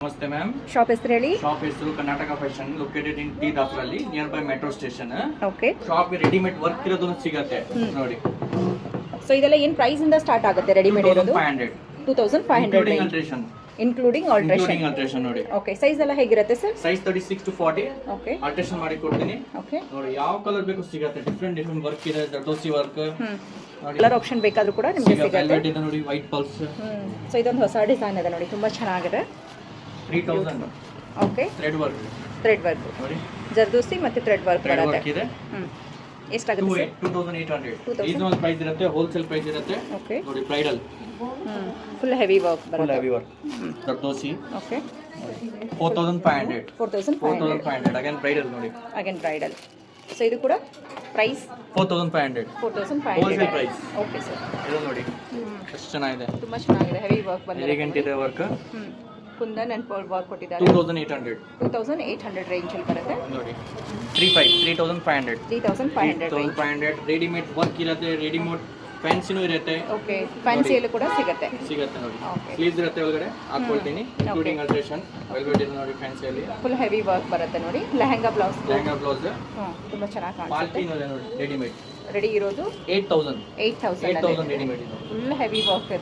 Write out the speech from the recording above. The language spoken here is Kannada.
ನಮಸ್ತೆ ಮ್ಯಾಮ್. ಶಾಪ್ ಹೆಸರು ಹೇಳಿ. ಶಾಪ್ ಹೆಸರು ಕರ್ನಾಟಕ ಫ್ಯಾಷನ್, ಲೊಕೇಟೆಡ್ ಇನ್ ಟಿ ದಾಸರಲ್ಲಿ, nearby metro station. Okay. Shop readymade work ಇರೋದು ಸಿಗತ್ತೆ ನೋಡಿ. ಸೊ ಇದೆಲ್ಲ ಏನು ಪ್ರೈಸ್ ಇಂದ ಸ್ಟಾರ್ಟ್ ಆಗುತ್ತೆ ರೆಡಿಮೇಡ್ ಇರೋದು? 2500. 2500 ಅಲ್ಟ್ರೇಷನ್ ಇನ್ಕ್ಲೂಡಿಂಗ್ ಆಲ್ಟ್ರೇಷನ್. ನೋಡಿ. ಓಕೆ. ಸೈಜ್ ಎಲ್ಲ ಹೇಗಿರುತ್ತೆ sir? Size 36 to 40. Okay. Alteration ಮಾಡಿ ಕೊಡ್ತೀನಿ. ಓಕೆ. ನೋಡಿ ಯಾವ ಕಲರ್ ಬೇಕು ಸಿಗತ್ತೆ. ಡಿಫ್ರೆಂಟ್ ವರ್ಕ್ ಇದೆ. ಜರ್ದೋಸಿ ವರ್ಕ್ ನೋಡಿ. ಕಲರ್ ಆಪ್ಷನ್ ಬೇಕಾದ್ರೂ ಕೂಡ ನಿಮಗೆ ಸಿಗುತ್ತೆ. ವೆಲ್ವೆಟ್ ಇದೆ ನೋಡಿ, ವೈಟ್ ಪಲ್ಸ್. ಸೊ ಇದೊಂದು ಹೊಸ ಡಿಸೈನ್ ಇದೆ ನೋಡಿ, ತುಂಬಾ ಚೆನ್ನಾಗಿದೆ. 3000. ಓಕೆ. ಥ್ರೆಡ್ ವರ್ಕ್ ನೋಡಿ. ಜರ್ದೋಸಿ ಮತ್ತೆ ಥ್ರೆಡ್ ವರ್ಕ್ ಥ್ರೆಡ್ ಬರುತ್ತೆ. ವರ್ಕ್ ಇದೆ. ಎಷ್ಟಾಗುತ್ತೆ ಸರ್? 2800. ರೀಸನಬಲ್ ಪ್ರೈಸ್ ಇರುತ್ತೆ, ಹೋಲ್ಸೇಲ್ ಪ್ರೈಸ್ ಇರುತ್ತೆ. ಓಕೆ. ನೋಡಿ bridal full heavy work full ಬರುತ್ತೆ. Heavy work. Zardozi okay. 4500. 4500 again bridal ನೋಡಿ. Again bridal. ಸೊ ಇದು ಕೂಡ price 4500. 4500 wholesale price. Okay sir. ಇದು ನೋಡಿ ಎಷ್ಟು ಚೆನ್ನಾಗಿದೆ. ತುಂಬಾ ಚೆನ್ನಾಗಿದೆ, ಹೆವಿ ವರ್ಕ್ ಬಂದಿದೆ. ಎಲಿಗೆಂಟ್ ಇದೆ work. Kundan and pearl work ಕೊಟ್ಟಿದ್ದಾರೆ. 2800. 2800 ರೇಂಜ್ ಅಲ್ಲಿ ಬರುತ್ತೆ ನೋಡಿ. 3500. 3500 ರೇಂಜ್. 3500 ರೆಡಿಮೇಡ್ ವರ್ಕ್ ಇರುತ್ತೆ, ರೆಡಿಮೇಡ್ ಫ್ಯಾನ್ಸಿನೂ ಇರುತ್ತೆ. ಓಕೆ. ಫ್ಯಾನ್ಸಿಯಲ್ಲೂ ಕೂಡ ಸಿಗುತ್ತೆ. ನೋಡಿ. Okay. ಸ್ಲೀವ್ಸ್ ಇರುತ್ತೆ ಒಳಗಡೆ ಹಾಕೊಳ್ತೀನಿ, ಇನ್ಕ್ಲೂಡಿಂಗ್ ಅಲ್ಟ್ರೇಷನ್. ವೆಲ್ವೆಟ್ ಇದೆ ನೋಡಿ ಫ್ಯಾನ್ಸಿಯಲ್ಲಿ. ಫುಲ್ ಹೆವಿ ವರ್ಕ್ ಬರುತ್ತೆ ನೋಡಿ. ಲೆಹಂಗಾ ಬ್ಲೌಸ್. ಲೆಹಂಗಾ ಬ್ಲೌಸ್ ತುಂಬಾ ಚೆನ್ನಾಗಿ ಕಾಣುತ್ತೆ. ಪಾಲ್ಟಿನೂ ಇದೆ ನೋಡಿ ರೆಡಿಮೇಡ್. ರೆಡಿ ಇರೋದು 8000 8000 ರೆಡಿಮೇಡ್ ಇದೆ. ಫುಲ್ ಹೆವಿ ವರ್ಕ್ ಇದೆ.